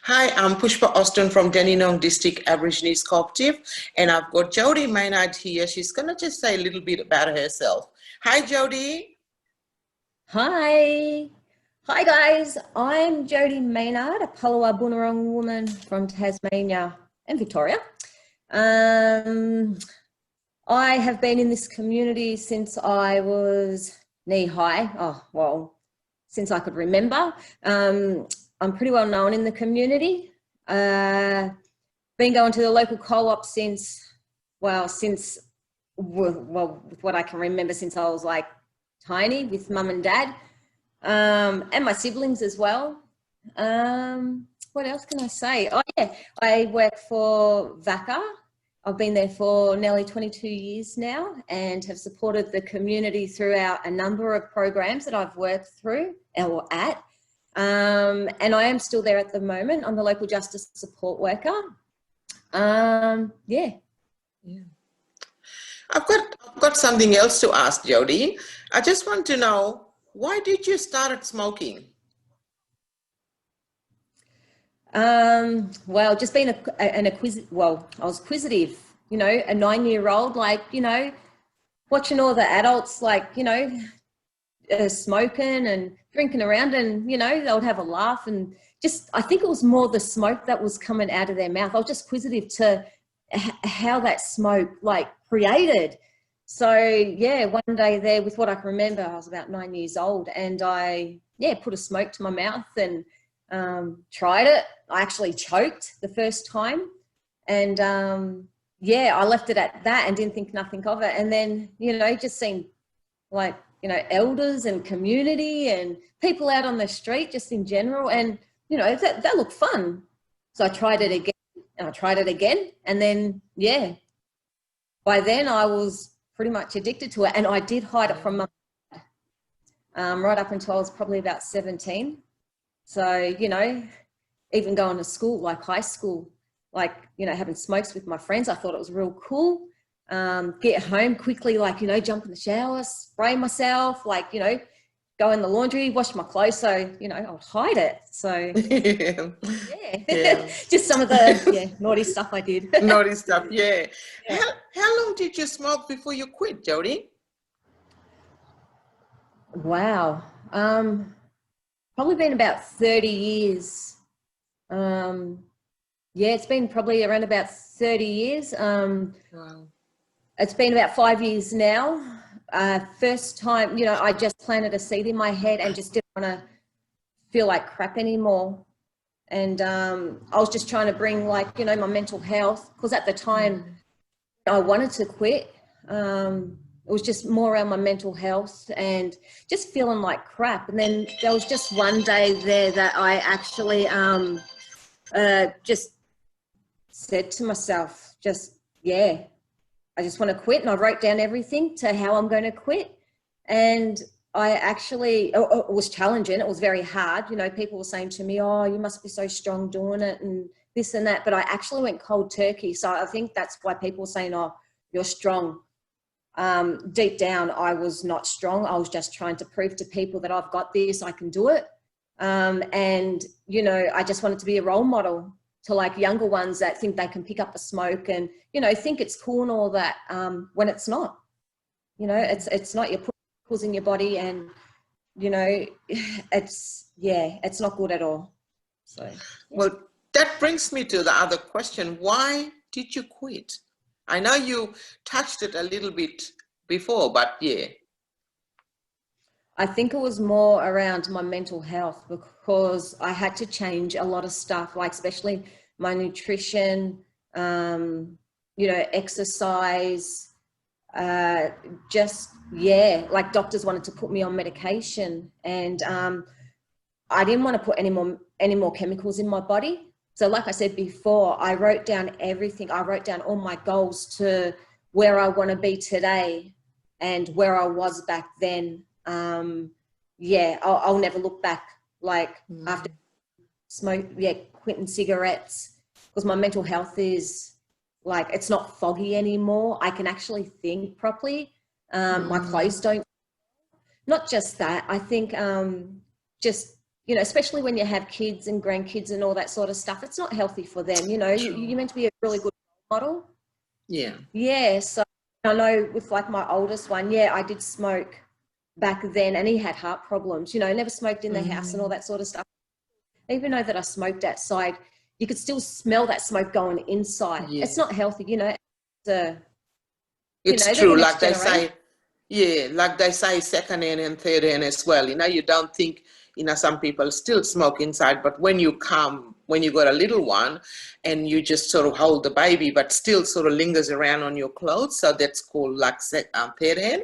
Hi, I'm Pushpa Austin from Dandenong District Aborigines Cooperative, and I've got Jody Maynard here. She's going to just say a little bit about herself. Hi, Jody. Hi. Hi guys, I'm Jody Maynard, a Palawa Boonwurrung woman from Tasmania and Victoria. I have been in this community since I was knee high, since I could remember. I'm pretty well known in the community. Been going to the local co-op since with what I can remember, since I was like tiny, with mum and dad. And my siblings as well. What else can I say? Oh yeah, I work for VACA. I've been there for nearly 22 years now and have supported the community throughout a number of programs that I've worked through or at. And I am still there at the moment. I'm the local justice support worker. Yeah. I've got something else to ask, Jody. I just want to know, why did you start smoking? Well, just being I was acquisitive, a 9-year-old, watching all the adults, smoking and drinking around, and, they would have a laugh, and I think it was more the smoke that was coming out of their mouth. I was just inquisitive to how that smoke, created. So, yeah, one day there, with what I can remember, I was about 9 years old, and I, put a smoke to my mouth and tried it. I actually choked the first time, and I left it at that and didn't think nothing of it. And then, just seeing elders and community and people out on the street just in general, and, that looked fun. So I tried it again, and I tried it again, and then, by then I was pretty much addicted to it, and I did hide it from mum, right up until I was probably about 17. So, even going to school, like high school, having smokes with my friends, I thought it was real cool. Get home quickly, jump in the shower, spray myself, go in the laundry, wash my clothes. So, I'll hide it. So, just some of the naughty stuff I did. Naughty stuff, yeah. How long did you smoke before you quit, Jody? Wow. Probably been about 30 years. It's been probably around about 30 years. Wow. It's been about 5 years now. First time, I just planted a seed in my head and just didn't want to feel like crap anymore. And I was just trying to bring my mental health, because at the time I wanted to quit. It was just more around my mental health and just feeling like crap. And then there was just one day there that I actually just said to myself, I just want to quit. And I wrote down everything to how I'm going to quit. And I actually, it was challenging. It was very hard. People were saying to me, oh, you must be so strong doing it and this and that. But I actually went cold turkey. So I think that's why people were saying, oh, you're strong. Deep down, I was not strong. I was just trying to prove to people that I've got this, I can do it. And, I just wanted to be a role model to younger ones that think they can pick up a smoke and, think it's cool and all that, when it's not. It's not. You're putting chemicals in your body, and, it's not good at all. So, Well, that brings me to the other question. Why did you quit? I know you touched it a little bit before, but I think it was more around my mental health, because I had to change a lot of stuff, especially my nutrition, exercise, doctors wanted to put me on medication, and I didn't want to put any more chemicals in my body. So like I said before, I wrote down everything. I wrote down all my goals to where I want to be today and where I was back then. I'll never look back after quitting cigarettes, because my mental health is it's not foggy anymore. I can actually think properly. My clothes don't. Not just that. I think just you know, especially when you have kids and grandkids and all that sort of stuff, it's not healthy for them. You know, you're meant to be a really good model. Yeah. Yeah. So I know with like my oldest one, yeah, I did smoke back then and he had heart problems, you know, never smoked in the house and all that sort of stuff. Even though that I smoked outside, you could still smell that smoke going inside. Yeah. It's not healthy, you know. It's you know, true, the like next they generation. say, yeah, like they say, second hand and third hand as well. You know, you don't think, you know, some people still smoke inside, but when you got a little one and you just sort of hold the baby, but still sort of lingers around on your clothes, so that's called like third hand.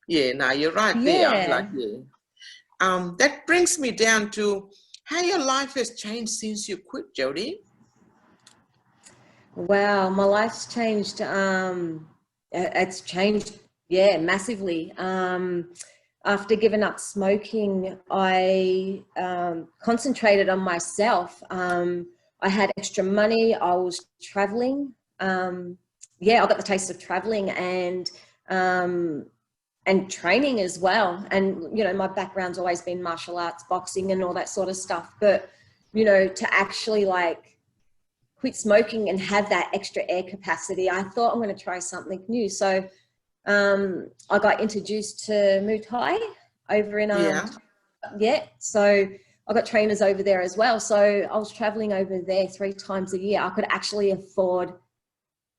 Yeah, now you're right there. Like, Yeah. yeah. That brings me down to how your life has changed since you quit, Jody. Wow, my life's changed. It's changed, yeah, massively. After giving up smoking, I concentrated on myself. I had extra money. I was traveling. Yeah, I got the taste of traveling and training as well. And you know, my background's always been martial arts, boxing, and all that sort of stuff. But you know, to actually like quit smoking and have that extra air capacity, I thought I'm going to try something new. So I got introduced to Muay Thai over in Yeah. yeah. So I got trainers over there as well. So I was traveling over there 3 times a year. I could actually afford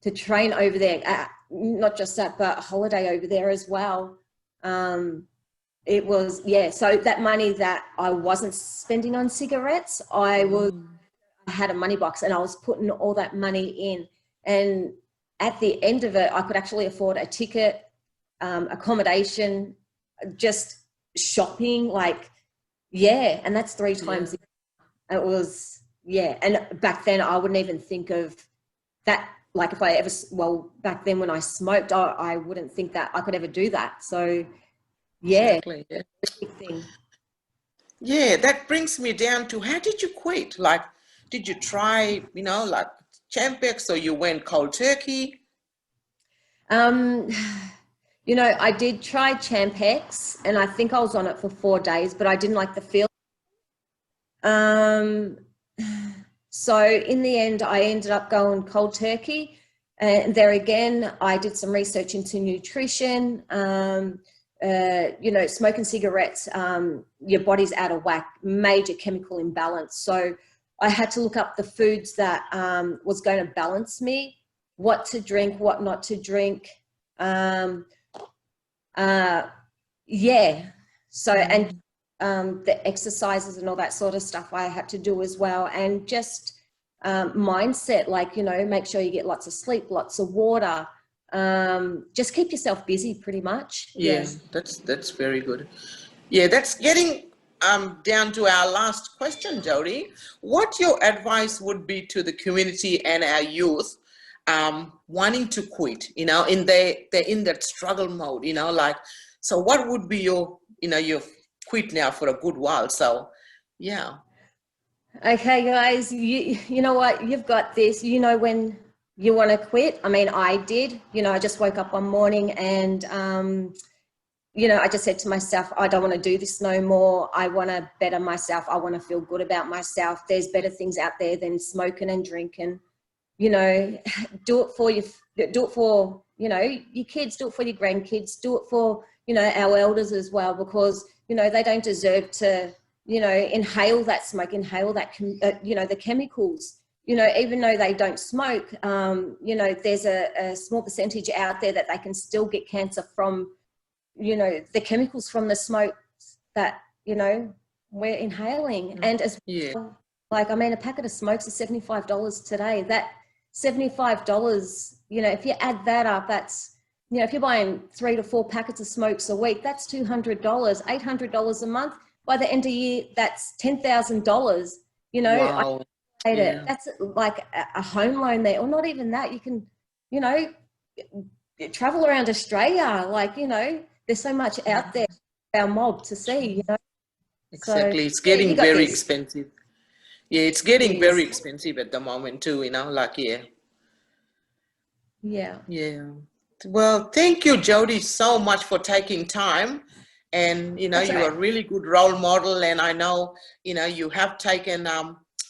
to train over there. Not just that, but a holiday over there as well. It was, yeah. So that money that I wasn't spending on cigarettes, I had a money box and I was putting all that money in. And at the end of it, I could actually afford a ticket, accommodation, just shopping, like, yeah. And that's 3 times. It was, yeah. And back then I wouldn't even think of that. Like if I ever, well, back then when I smoked, I wouldn't think that I could ever do that. So yeah, Exactly. Yeah. big thing. Yeah, that brings me down to how did you quit? Like, did you try, you know, like Champex or you went cold turkey? Um, you know, I did try Champex and I think I was on it for 4 days, but I didn't like the feel. So in the end, I ended up going cold turkey. And there again, I did some research into nutrition. You know, smoking cigarettes, your body's out of whack, major chemical imbalance. So I had to look up the foods that was going to balance me, what to drink, what not to drink. Yeah. So, and the exercises and all that sort of stuff I had to do as well. And just mindset, like, you know, make sure you get lots of sleep, lots of water. Just keep yourself busy pretty much. Yeah, that's very good. Yeah, that's getting down to our last question, Jody. What your advice would be to the community and our youth wanting to quit, you know, they're in that struggle mode, you know, like, so what would be your, you know, you've quit now for a good while. So yeah. Okay, guys, you know what? You've got this. You know when you want to quit. I mean, I did. You know, I just woke up one morning and, you know, I just said to myself, I don't want to do this no more. I want to better myself. I want to feel good about myself. There's better things out there than smoking and drinking. You know, do it for you know, your kids, do it for your grandkids, do it for, you know, our elders as well, because, you know, they don't deserve to, you know, inhale that smoke, inhale that, you know, the chemicals, you know, even though they don't smoke, you know, there's a small percentage out there that they can still get cancer from, you know, the chemicals from the smoke that, you know, we're inhaling. And as Yeah. well, like, I mean, a packet of smokes is $75 today. That $75, you know, if you add that up, that's, you know, if you're buying 3 to 4 packets of smokes a week, that's $200, $800 a month. By the end of the year, that's $10,000. You know, Wow. I hate Yeah. it. That's like a home loan there, or not even that. You can, you know, travel around Australia. Like, you know, there's so much out there for our mob to see, you know. Exactly. So, It's yeah, you getting got very this. expensive. Yeah, it's It getting very is. expensive at the moment too, you know, like, yeah. Yeah. Yeah. Well, thank you, Jody, so much for taking time and you know, That's you're right. a really good role model. And I know, you know, you have taken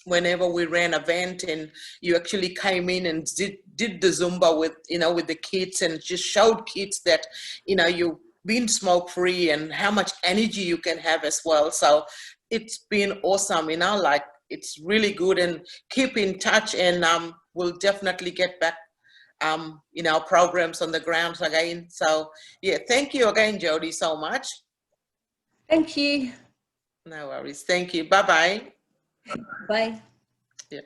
whenever we ran event, and you actually came in and did the Zumba with, you know, with the kids, and just showed kids that, you know, you've been smoke free and how much energy you can have as well. So it's been awesome, you know, like it's really good. And keep in touch, and we'll definitely get back in our programs on the ground again. So yeah, thank you again, Jody, so much. Thank you. No worries. Thank you. Bye-bye. Bye. Yeah.